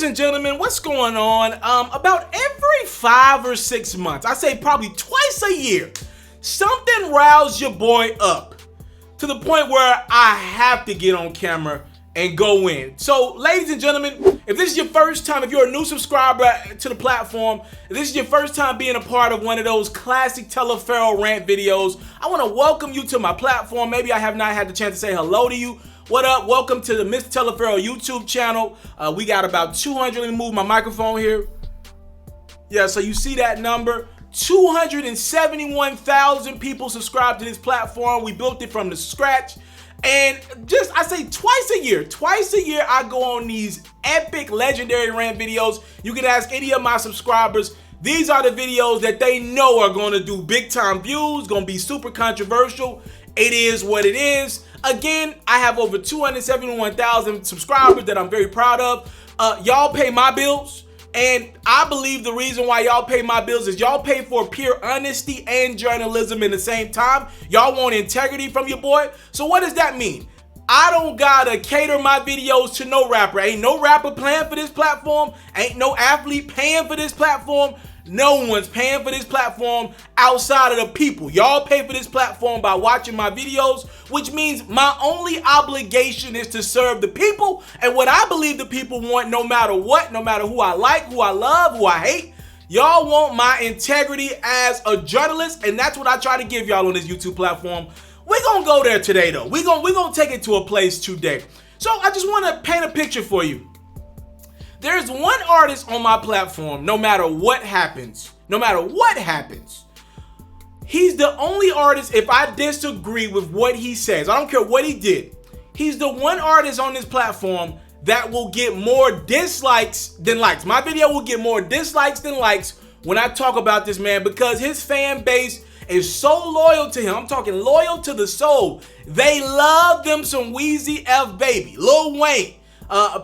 Ladies and gentlemen, what's going on? About every 5 or 6 months, I say probably twice a year, something riles your boy up to the point where I have to get on camera and go in. So, ladies and gentlemen, if this is your first time, if you're a new subscriber to the platform, if this is your first time being a part of one of those classic TALIAFERRO rant videos, I want to welcome you to my platform. Maybe I have not had the chance to say hello to you. What up? Welcome to the Mr. TALIAFERRO YouTube channel. We got about 200, let me move my microphone here. Yeah, so you see that number. 271,000 people subscribe to this platform. We built it from the scratch. And I say twice a year I go on these epic legendary rant videos. You can ask any of my subscribers. These are the videos that they know are going to do big time views, going to be super controversial. It is what it is. Again, I have over 271,000 subscribers that I'm very proud of. Y'all pay my bills. And I believe the reason why y'all pay my bills is y'all pay for pure honesty and journalism in the same time. Y'all want integrity from your boy. So what does that mean? I don't gotta cater my videos to no rapper. Ain't no rapper paying for this platform. Ain't no athlete paying for this platform. No one's paying for this platform outside of the people. Y'all pay for this platform by watching my videos, which means my only obligation is to serve the people and what I believe the people want, no matter what, no matter who I like, who I love, who I hate. Y'all want my integrity as a journalist, and that's what I try to give y'all on this YouTube platform. We're gonna go there today, though. We're gonna take it to a place today. So I just want to paint a picture for you. There's one artist on my platform, no matter what happens, he's the only artist, if I disagree with what he says, I don't care what he did, he's the one artist on this platform that will get more dislikes than likes. My video will get more dislikes than likes when I talk about this man because his fan base is so loyal to him. I'm talking loyal to the soul. They love them some Weezy F Baby, Lil Wayne.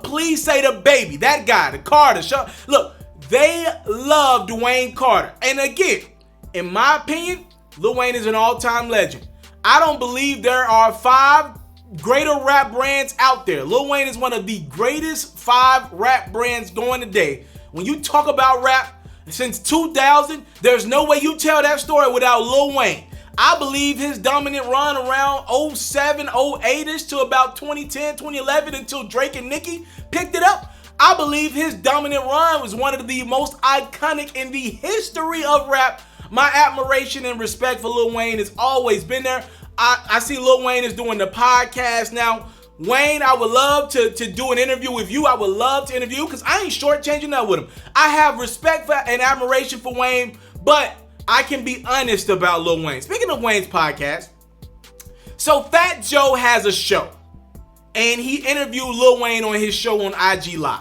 Please say the baby, that guy, the Carter. Look, they love Dwayne Carter. And again, in my opinion, Lil Wayne is an all-time legend. I don't believe there are 5 greater rap brands out there. Lil Wayne is one of the greatest 5 rap brands going today. When you talk about rap since 2000, there's no way you tell that story without Lil Wayne. I believe his dominant run around 07, 08-ish to about 2010, 2011 until Drake and Nicki picked it up. I believe his dominant run was one of the most iconic in the history of rap. My admiration and respect for Lil Wayne has always been there. I see Lil Wayne is doing the podcast now. Wayne, I would love to do an interview with you. I would love to interview because I ain't shortchanging that with him. I have respect for and admiration for Wayne, but I can be honest about Lil Wayne. Speaking of Wayne's podcast, so Fat Joe has a show, and he interviewed Lil Wayne on his show on IG Live,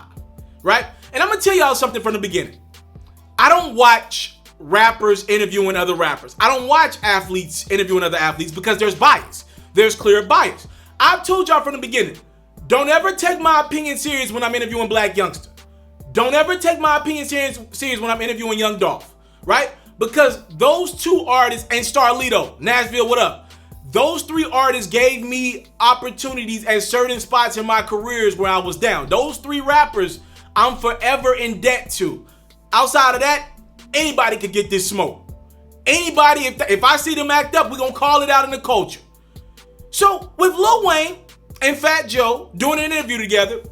right? And I'm gonna tell y'all something from the beginning. I don't watch rappers interviewing other rappers. I don't watch athletes interviewing other athletes because there's bias. There's clear bias. I've told y'all from the beginning, don't ever take my opinion serious when I'm interviewing Black Youngster. Don't ever take my opinion serious when I'm interviewing Young Dolph, right? Because those 2 artists, and Starlito, Nashville, what up? Those 3 artists gave me opportunities at certain spots in my careers where I was down. Those 3 rappers, I'm forever in debt to. Outside of that, anybody could get this smoke. Anybody, if I see them act up, we're going to call it out in the culture. So with Lil Wayne and Fat Joe doing an interview together,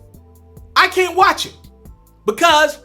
I can't watch it because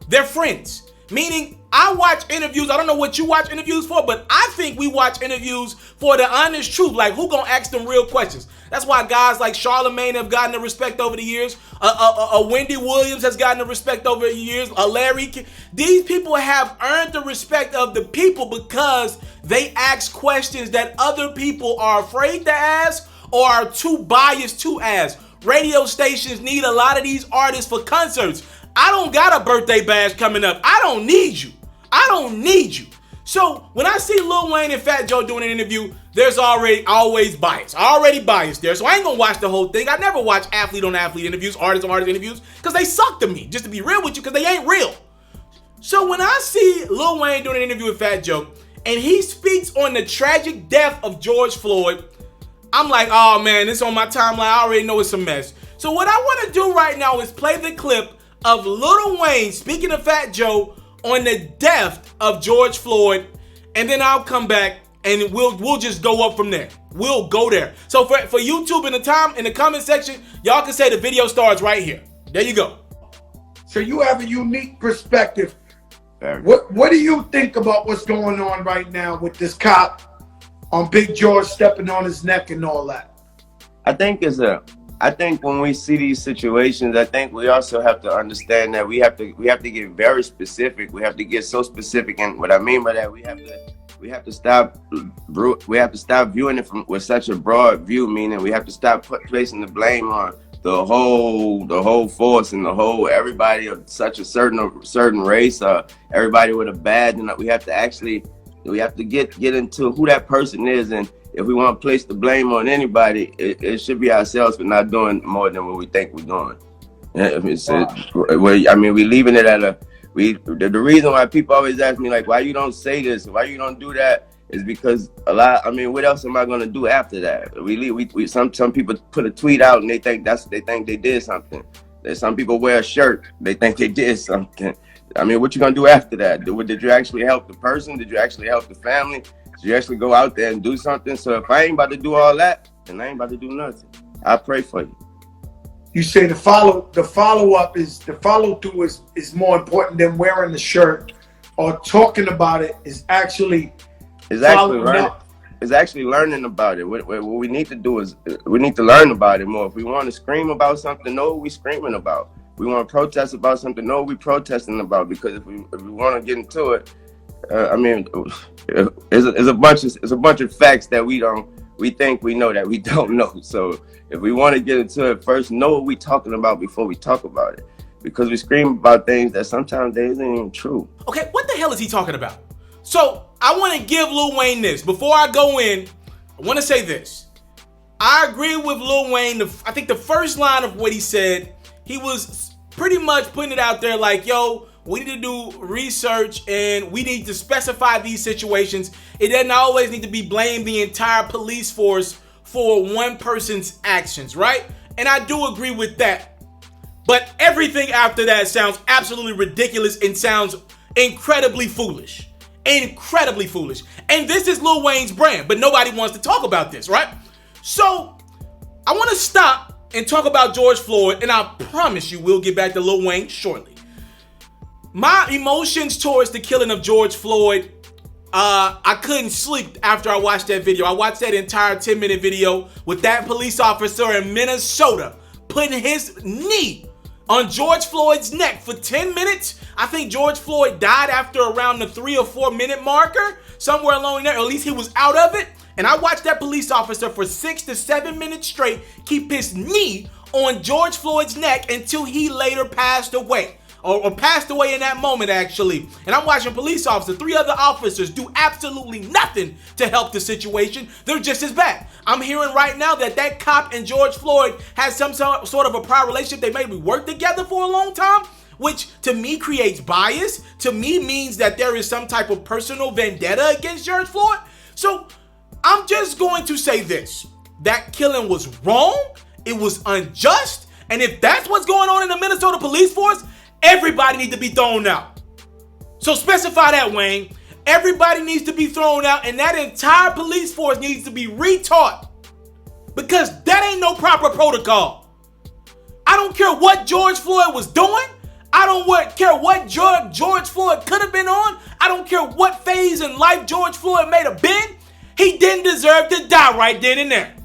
they're friends. Meaning, I watch interviews, I don't know what you watch interviews for, but I think we watch interviews for the honest truth. Like, who gonna ask them real questions? That's why guys like Charlamagne have gotten the respect over the years. Wendy Williams has gotten the respect over the years. Larry, these people have earned the respect of the people because they ask questions that other people are afraid to ask or are too biased to ask. Radio stations need a lot of these artists for concerts. I don't got a birthday bash coming up. I don't need you. So when I see Lil Wayne and Fat Joe doing an interview, there's always bias. Already biased there. So I ain't gonna watch the whole thing. I never watch athlete on athlete interviews, artist on artist interviews, because they suck to me, just to be real with you, because they ain't real. So when I see Lil Wayne doing an interview with Fat Joe, and he speaks on the tragic death of George Floyd, I'm like, oh man, it's on my timeline. I already know it's a mess. So what I want to do right now is play the clip of Lil Wayne speaking to Fat Joe on the death of George Floyd, and then I'll come back and we'll just go up from there. We'll go there. So for YouTube in the comment section, y'all can say the video starts right here. There you go. So you have a unique perspective. What do you think about what's going on right now with this cop on Big George stepping on his neck and all that? I think when we see these situations, I think we also have to understand that we have to get very specific. We have to get so specific, and what I mean by that, we have to stop viewing it with such a broad view. Meaning, we have to stop placing the blame on the whole force and everybody of such a certain race, everybody with a badge, and we have to get into who that person is. And if we want to place the blame on anybody, it should be ourselves for not doing more than what we think we're doing. We leaving it at the reason why people always ask me, like, why you don't say this, why you don't do that, is because what else am I gonna do after that? Some people put a tweet out and they think they did something. Some people wear a shirt, they think they did something. What you gonna do after that? Did you actually help the person? Did you actually help the family? Did you actually go out there and do something? So if I ain't about to do all that, then I ain't about to do nothing. I pray for you. You say the follow through is more important than wearing the shirt or talking about it. Is actually learning about it. What we need to do is we need to learn about it more. If we want to scream about something, know what we're screaming about. We want to protest about something, know what we're protesting about. Because if we want to get into it, it's a bunch of facts that we think we know that we don't know. So if we want to get into it, first know what we're talking about before we talk about it. Because we scream about things that sometimes they isn't even true. Okay, what the hell is he talking about? So I want to give Lil Wayne this. Before I go in, I want to say this. I agree with Lil Wayne. I think the first line of what he said, he was pretty much putting it out there like, yo, we need to do research and we need to specify these situations. It doesn't always need to be blamed the entire police force for one person's actions, right? And I do agree with that. But everything after that sounds absolutely ridiculous and sounds incredibly foolish. Incredibly foolish. And this is Lil Wayne's brand, but nobody wants to talk about this, right? So I want to stop and talk about George Floyd, and I promise you we'll get back to Lil Wayne shortly. My emotions towards the killing of George Floyd, I couldn't sleep after I watched that video. I watched that entire 10-minute video with that police officer in Minnesota putting his knee on George Floyd's neck for 10 minutes. I think George Floyd died after around the 3 or 4 minute marker, somewhere along there, or at least he was out of it. And I watched that police officer for 6 to 7 minutes straight keep his knee on George Floyd's neck until he later passed away. Or passed away in that moment, actually. And I'm watching police officers, 3 other officers, do absolutely nothing to help the situation. They're just as bad. I'm hearing right now that cop and George Floyd has some sort of a prior relationship. They maybe worked together for a long time, which to me creates bias. To me means that there is some type of personal vendetta against George Floyd. So I'm just going to say this. That killing was wrong. It was unjust. And if that's what's going on in the Minnesota police force, everybody needs to be thrown out. So specify that, Wayne. Everybody needs to be thrown out, and that entire police force needs to be retaught. Because that ain't no proper protocol. I don't care what George Floyd was doing. I don't care what George Floyd could have been on. I don't care what phase in life George Floyd may have been. He didn't deserve to die right then and there.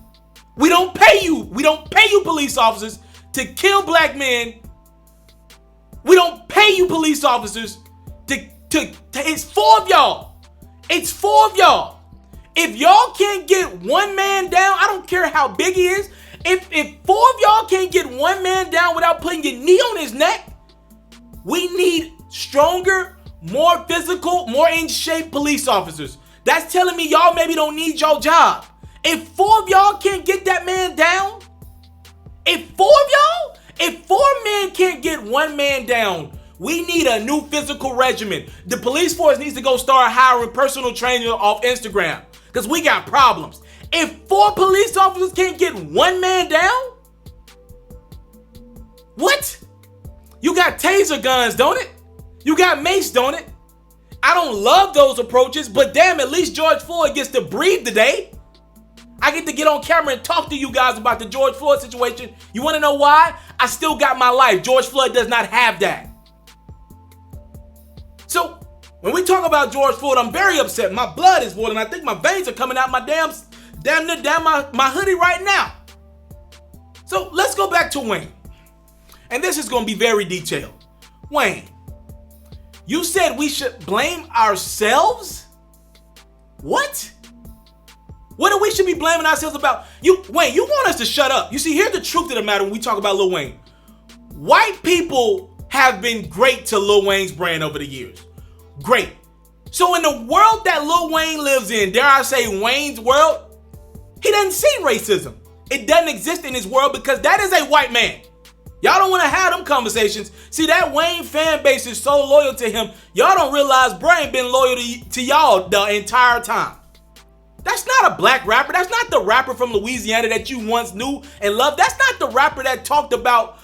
We don't pay you. We don't pay you police officers to kill black men. We don't pay you police officers to it's 4 of y'all. It's 4 of y'all. If y'all can't get one man down, I don't care how big he is. If 4 of y'all can't get one man down without putting your knee on his neck, we need stronger, more physical, more in shape police officers. That's telling me y'all maybe don't need your job. If 4 of y'all can't get that man down, if 4 men can't get one man down, we need a new physical regimen. The police force needs to go start hiring personal trainers off Instagram because we got problems. If 4 police officers can't get one man down, what? You got taser guns, don't it? You got mace, don't it? I don't love those approaches, but damn, at least George Floyd gets to breathe today. I get to get on camera and talk to you guys about the George Floyd situation. You want to know why? I still got my life. George Floyd does not have that. So when we talk about George Floyd, I'm very upset. My blood is boiling. I think my veins are coming out my damn my hoodie right now. So let's go back to Wayne. And this is going to be very detailed. Wayne, you said we should blame ourselves? What? What do we should be blaming ourselves about? Wayne, you want us to shut up. You see, here's the truth of the matter when we talk about Lil Wayne. White people have been great to Lil Wayne's brand over the years. Great. So in the world that Lil Wayne lives in, dare I say Wayne's world, he doesn't see racism. It doesn't exist in his world because that is a white man. Y'all don't want to have them conversations. See, that Wayne fan base is so loyal to him. Y'all don't realize bro ain't been loyal to y'all the entire time. That's not a black rapper. That's not the rapper from Louisiana that you once knew and loved. That's not the rapper that talked about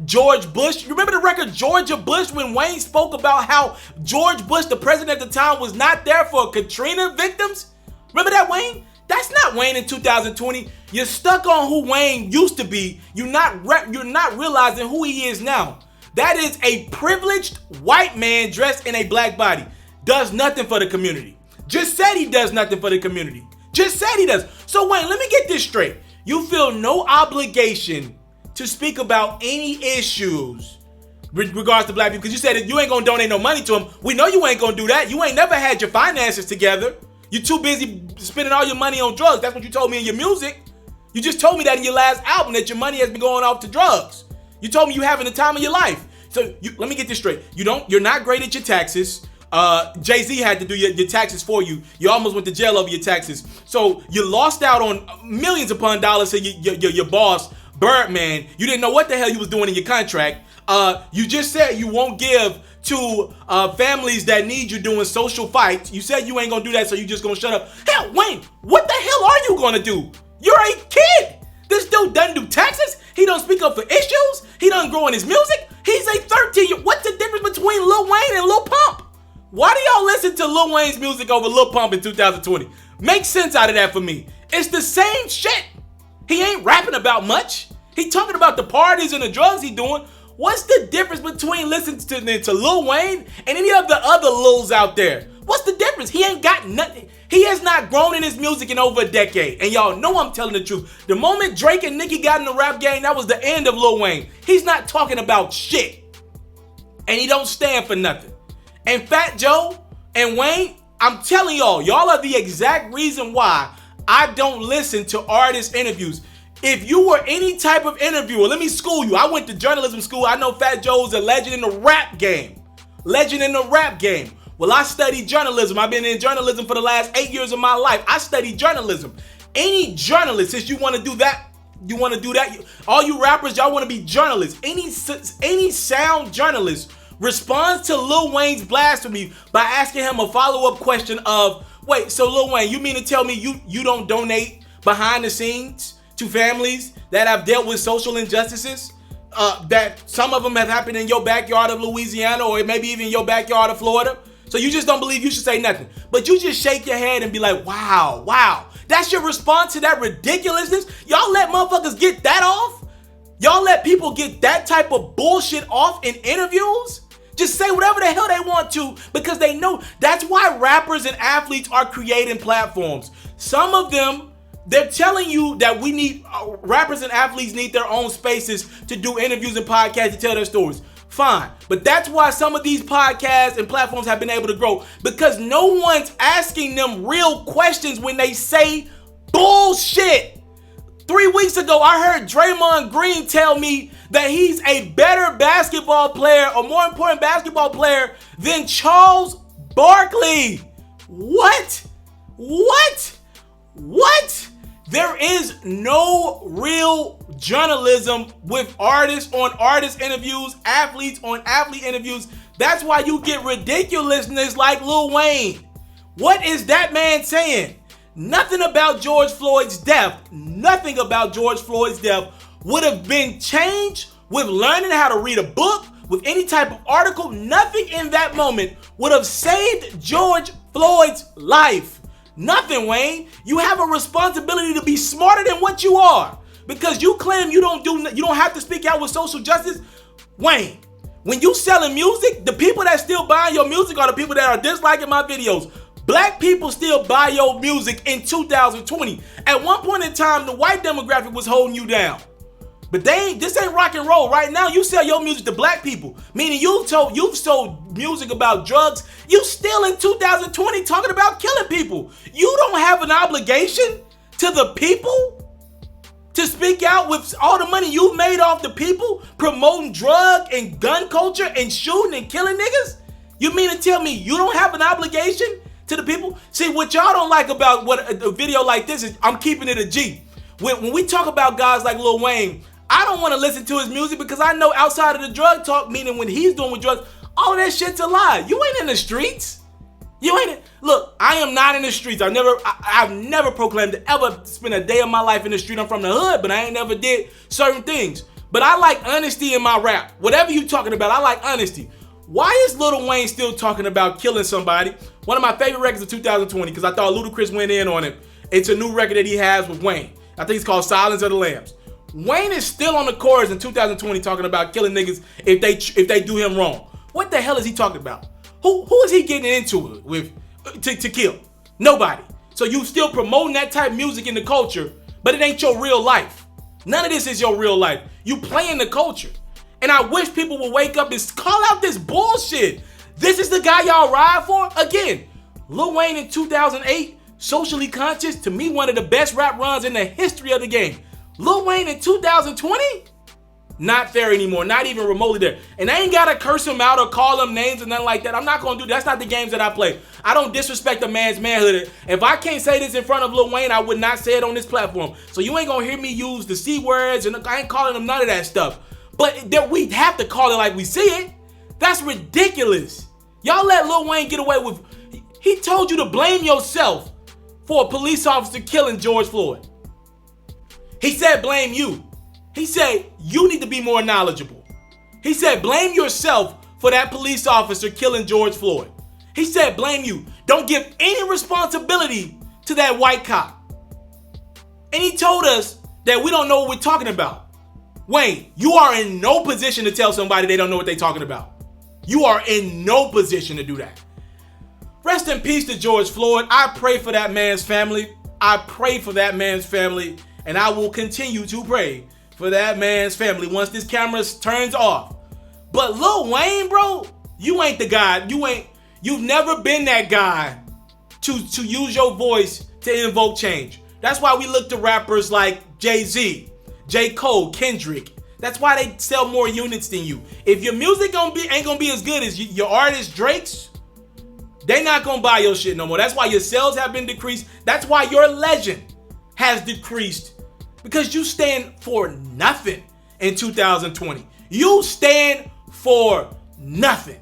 George Bush. You remember the record Georgia Bush when Wayne spoke about how George Bush, the president at the time, was not there for Katrina victims? Remember that, Wayne? That's not Wayne in 2020. You're stuck on who Wayne used to be. You're not realizing who he is now. That is a privileged white man dressed in a black body. Does nothing for the community. Just said he does nothing for the community. Just said he does. So Wayne, let me get this straight. You feel no obligation to speak about any issues with regards to black people because you said that you ain't gonna donate no money to them. We know you ain't gonna do that. You ain't never had your finances together. You're too busy spending all your money on drugs. That's what you told me in your music. You just told me that in your last album that your money has been going off to drugs. You told me you having the time of your life. So let me get this straight. You're not great at your taxes. Jay-Z had to do your taxes for you. You almost went to jail over your taxes. So you lost out on millions upon dollars to your boss, Birdman. You didn't know what the hell you was doing in your contract. You just said you won't give to families that need you doing social fights. You said you ain't gonna do that, so you just gonna shut up. Hell, Wayne, what the hell are you gonna do? You're a kid. This dude doesn't do taxes. He don't speak up for issues. He doesn't grow in his music. He's a 13-year. What's the difference between Lil Wayne and Lil Pump? Why do y'all listen to Lil Wayne's music over Lil Pump in 2020? Make sense out of that for me. It's the same shit. He ain't rapping about much. He talking about the parties and the drugs he doing. What's the difference between listening to Lil Wayne and any of the other Lils out there? What's the difference? He ain't got nothing. He has not grown in his music in over a decade. And y'all know I'm telling the truth. The moment Drake and Nicki got in the rap game, that was the end of Lil Wayne. He's not talking about shit. And he don't stand for nothing. And Fat Joe and Wayne, I'm telling y'all are the exact reason why I don't listen to artist interviews. If you were any type of interviewer, let me school you. I went to journalism school. I know Fat Joe's a legend in the rap game. Legend in the rap game. Well, I studied journalism. I've been in journalism for the last 8 years of my life. I studied journalism. Any journalist, since you want to do that, all you rappers, y'all want to be journalists. Any sound journalist responds to Lil Wayne's blasphemy by asking him a follow-up question of, wait, so Lil Wayne, you mean to tell me you don't donate behind the scenes to families that have dealt with social injustices? That some of them have happened in your backyard of Louisiana or maybe even your backyard of Florida? So you just don't believe you should say nothing. But you just shake your head and be like, wow. That's your response to that ridiculousness? Y'all let motherfuckers get that off? Y'all let people get that type of bullshit off in interviews? Just say whatever the hell they want to because they know. That's why rappers and athletes are creating platforms. Some of them, they're telling you that we need, rappers and athletes need their own spaces to do interviews and podcasts to tell their stories. Fine. But that's why some of these podcasts and platforms have been able to grow because no one's asking them real questions when they say bullshit. 3 weeks ago, I heard Draymond Green tell me that he's a better basketball player or more important basketball player than Charles Barkley. What? There is no real journalism with artists on artist interviews, athletes on athlete interviews. That's why you get ridiculousness like Lil Wayne. What is that man saying? Nothing about George Floyd's death. Nothing about George Floyd's death would have been changed with learning how to read a book, with any type of article. Nothing in that moment would have saved George Floyd's life. Nothing, Wayne. You have a responsibility to be smarter than what you are, because you claim you don't have to speak out with social justice. Wayne, when you selling music, the people that still buying your music are the people that are disliking my videos. Black people still buy your music in 2020. At one point in time, the white demographic was holding you down. But this ain't rock and roll. Right now, you sell your music to black people, meaning you've sold music about drugs. You still in 2020 talking about killing people. You don't have an obligation to the people to speak out with all the money you've made off the people promoting drug and gun culture and shooting and killing niggas. You mean to tell me you don't have an obligation to the people? See, what y'all don't like about what a video like this is, I'm keeping it a G. When we talk about guys like Lil Wayne, I don't want to listen to his music because I know outside of the drug talk, meaning when he's doing with drugs, all of that shit's a lie. You ain't in the streets. You ain't. Look, I am not in the streets. I've never proclaimed to ever spend a day of my life in the street. I'm from the hood, but I ain't never did certain things. But I like honesty in my rap. Whatever you talking about, I like honesty. Why is Lil Wayne still talking about killing somebody? One of my favorite records of 2020, because I thought Ludacris went in on it. It's a new record that he has with Wayne. I think it's called Silence of the Lambs. Wayne is still on the chorus in 2020 talking about killing niggas if they do him wrong. What the hell is he talking about? Who is he getting into it with to kill? Nobody. So you still promoting that type of music in the culture, but it ain't your real life. None of this is your real life. You playing the culture. And I wish people would wake up and call out this bullshit. This is the guy y'all ride for? Again, Lil Wayne in 2008, Socially Conscious, to me one of the best rap runs in the history of the game. Lil Wayne in 2020? Not there anymore, not even remotely there. And I ain't gotta curse him out or call him names or nothing like that. I'm not gonna do that. That's not the games that I play. I don't disrespect a man's manhood. If I can't say this in front of Lil Wayne, I would not say it on this platform. So you ain't gonna hear me use the C words, and I ain't calling him none of that stuff. But that we have to call it like we see it. That's ridiculous. Y'all let Lil Wayne get away with, he told you to blame yourself for a police officer killing George Floyd. He said blame you. He said you need to be more knowledgeable. He said blame yourself for that police officer killing George Floyd. He said blame you. Don't give any responsibility to that white cop. And he told us that we don't know what we're talking about. Wayne, you are in no position to tell somebody they don't know what they're talking about. You are in no position to do that. Rest in peace to George Floyd. I pray for that man's family. I pray for that man's family. And I will continue to pray for that man's family once this camera turns off. But Lil Wayne, bro, you ain't the guy. You've never been that guy to use your voice to invoke change. That's why we look to rappers like Jay-Z, J. Cole, Kendrick. That's why they sell more units than you. If your music ain't gonna be as good as your artist Drake's, they not gonna buy your shit no more. That's why your sales have been decreased. That's why your legend has decreased, because you stand for nothing in 2020. You stand for nothing.